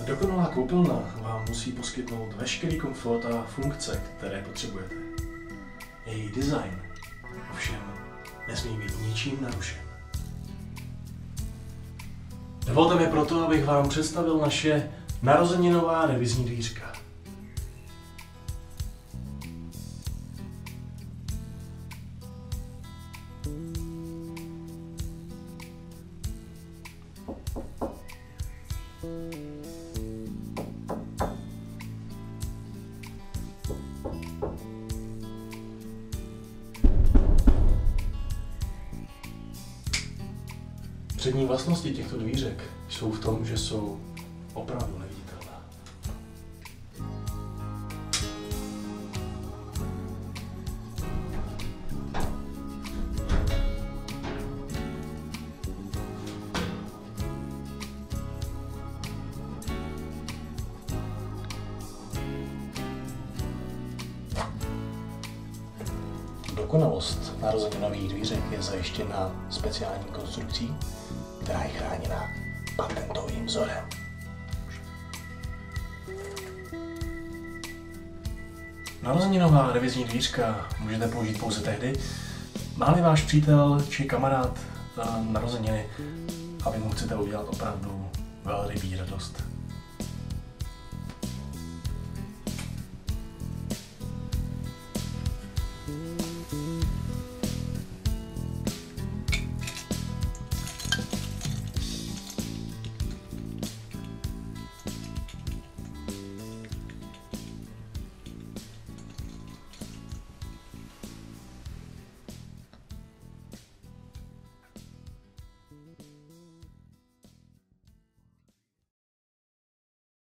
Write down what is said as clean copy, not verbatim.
Dokonalá koupelna vám musí poskytnout veškerý komfort a funkce, které potřebujete. Její design ovšem nesmí být ničím narušen. Dovolte mi proto, abych vám představil naše narozeninová revizní dvířka. Přední vlastnosti těchto dvířek jsou v tom, že jsou opravdu neviditelné. Dokonalost narozeninových dvířek je zajištěna speciální konstrukcí, která je chráněna patentovým vzorem. Narozeninová revizní dvířka můžete použít pouze tehdy, má-li váš přítel či kamarád narozeniny a vy mu chcete udělat opravdu velrybí radost.